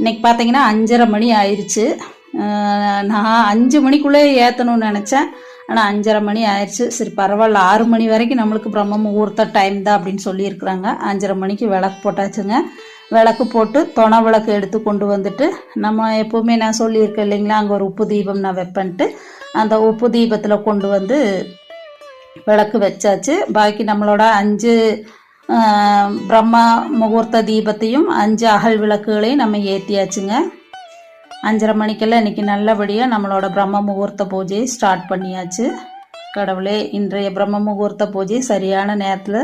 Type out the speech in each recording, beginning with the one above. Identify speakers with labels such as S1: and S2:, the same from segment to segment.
S1: இன்றைக்கி பார்த்தீங்கன்னா 5:30 மணி ஆயிடுச்சு. நான் 5 மணிக்குள்ளே ஏற்றணும்னு நினச்சேன். ஆனால் 5:30 மணி ஆயிடுச்சு. சரி பரவாயில்ல, 6 மணி வரைக்கும் நம்மளுக்கு பிரம்ம முகூர்த்த டைம் தான் அப்படின்னு சொல்லியிருக்கிறாங்க. 5:30 மணிக்கு விளக்கு போட்டாச்சுங்க. விளக்கு போட்டு தொணை விளக்கு எடுத்து கொண்டு வந்துட்டு, நம்ம எப்போவுமே நான் சொல்லியிருக்கேன் இல்லைங்களா, அங்கே ஒரு உப்பு தீபம் நான் வைப்பேன்ட்டு அந்த உப்பு தீபத்தில் கொண்டு வந்து விளக்கு வச்சாச்சு. பாக்கி நம்மளோட 5 பிரம்ம முகூர்த்த தீபத்தையும் 5 அகல் விளக்குகளையும் நம்ம ஏற்றியாச்சுங்க. 5:30 மணிக்கெல்லாம் இன்றைக்கி நல்லபடியாக நம்மளோட பிரம்ம முகூர்த்த பூஜையை ஸ்டார்ட் பண்ணியாச்சு. கடவுளே, இன்றைய பிரம்ம முகூர்த்த பூஜை சரியான நேரத்தில்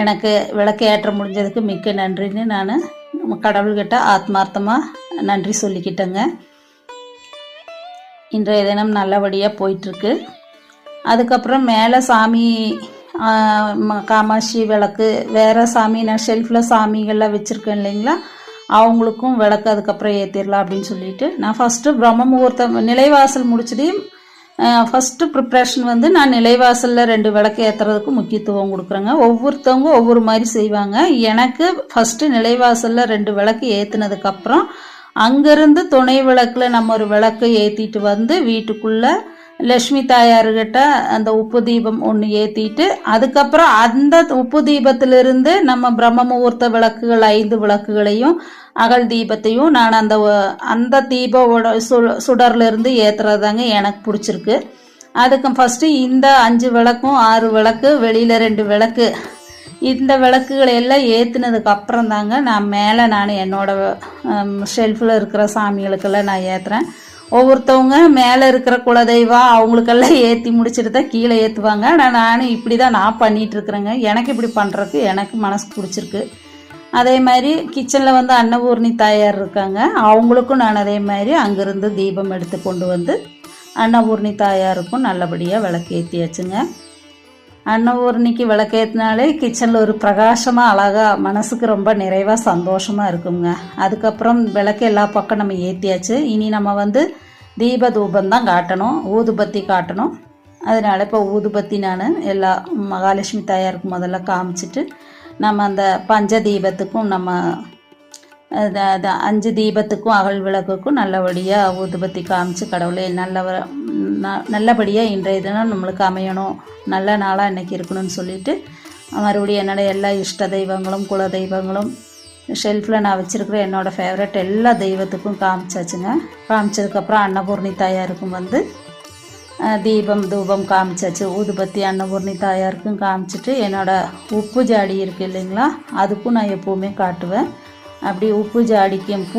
S1: எனக்கு விளக்கு ஏற்ற முடிஞ்சதுக்கு மிக்க நன்றின்னு நான் கடவுள்கிட்ட ஆத்மார்த்தமாக நன்றி சொல்லிக்கிட்டேங்க. இன்றைய தினம் நல்லபடியாக போயிட்டுருக்கு. அதுக்கப்புறம் மேலே சாமி காமாட்சி விளக்கு, வேறு சாமி நான் ஷெல்ஃபில் சாமிகள்லாம் வச்சுருக்கேன் இல்லைங்களா, அவங்களுக்கும் விளக்கு அதுக்கப்புறம் ஏற்றிடலாம் அப்படின்னு சொல்லிட்டு நான் ஃபஸ்ட்டு பிரம்ம முகூர்த்தம் நிலைவாசல் முடிச்சதையும் ஃபஸ்ட்டு ப்ரிப்ரேஷன் வந்து நான் நிலைவாசலில் 2 விளக்கு ஏற்றுறதுக்கு முக்கியத்துவம் கொடுக்குறேங்க. ஒவ்வொருத்தவங்க ஒவ்வொரு மாதிரி செய்வாங்க. எனக்கு ஃபஸ்ட்டு நிலைவாசலில் 2 விளக்கு ஏற்றுனதுக்கப்புறம் அங்கேருந்து துணை விளக்கில் நம்ம ஒரு விளக்கு ஏற்றிட்டு வந்து வீட்டுக்குள்ளே லக்ஷ்மி தாயார்கிட்ட அந்த உப்பு தீபம் ஒன்று ஏற்றிட்டு, அதுக்கப்புறம் அந்த உப்பு தீபத்திலிருந்து நம்ம பிரம்ம முகூர்த்த விளக்குகள் 5 விளக்குகளையும் அகல் தீபத்தையும் நான் அந்த தீபோட சுடர்லேருந்து ஏற்றுறதாங்க எனக்கு பிடிச்சிருக்கு. அதுக்கு ஃபஸ்ட்டு இந்த 5 விளக்கும் 6 விளக்கு, வெளியில் 2 விளக்கு, இந்த விளக்குகளை எல்லாம் ஏற்றுனதுக்கு அப்புறம் தாங்க நான் மேலே என்னோட ஷெல்ஃபில் இருக்கிற சாமிகளுக்கெல்லாம் நான் ஏற்றுறேன். ஒவ்வொருத்தவங்க மேலே இருக்கிற குலதெய்வம் அவங்களுக்கெல்லாம் ஏற்றி முடிச்சுட்டு தான் கீழே ஏற்றுவாங்க. ஆனால் நானும் இப்படி தான் நான் பண்ணிகிட்ருக்குறேங்க. எனக்கு இப்படி பண்ணுறதுக்கு எனக்கு மனசு பிடிச்சிருக்கு. அதே மாதிரி கிச்சனில் வந்து அன்னபூர்ணி தாயார் இருக்காங்க. அவங்களுக்கும் நான் அதே மாதிரி அங்கேருந்து தீபம் எடுத்து கொண்டு வந்து அன்னபூர்ணி தாயாருக்கும் நல்லபடியாக விளக்கு ஏற்றியாச்சுங்க. அன்னபூர்ணிக்கு விளக்கேற்றினாலே கிச்சனில் ஒரு பிரகாசமாக அழகாக மனசுக்கு ரொம்ப நிறைவாக சந்தோஷமாக இருக்குங்க. அதுக்கப்புறம் விளக்கு எல்லா பக்கம் நம்ம ஏற்றியாச்சு. இனி நம்ம வந்து தீப தூபம் தான் காட்டணும், ஊதுபத்தி காட்டணும். அதனால் இப்போ ஊதுபத்தி நான் எல்லா மகாலட்சுமி தாயாருக்கு முதல்ல காமிச்சிட்டு நம்ம அந்த பஞ்ச தீபத்துக்கும் நம்ம 5 தீபத்துக்கும் அகல் விளக்குக்கும் நல்லபடியாக ஊதுபத்தி காமிச்சு, கடவுளே நல்லபடியாக இன்றைய தினம் நம்மளுக்கு அமையணும், நல்ல நாளாக இன்றைக்கி இருக்கணும்னு சொல்லிவிட்டு மறுபடியும் என்னோட எல்லா இஷ்ட தெய்வங்களும் குல தெய்வங்களும் ஷெல்ஃபில் நான் வச்சுருக்கிற என்னோடய ஃபேவரட் எல்லா தெய்வத்துக்கும் காமிச்சாச்சுங்க. காமிச்சதுக்கப்புறம் அன்னபூர்ணி தாயாருக்கும் வந்து தீபம் தூபம் காமிச்சாச்சு. ஊதுபத்தி அன்னபூர்ணி தாயாருக்கும் காமிச்சிட்டு என்னோடய உப்பு ஜாடி இருக்குது இல்லைங்களா, அதுக்கும் நான் எப்போவுமே காட்டுவேன். அப்படி உப்பு ஜாடிக்கும்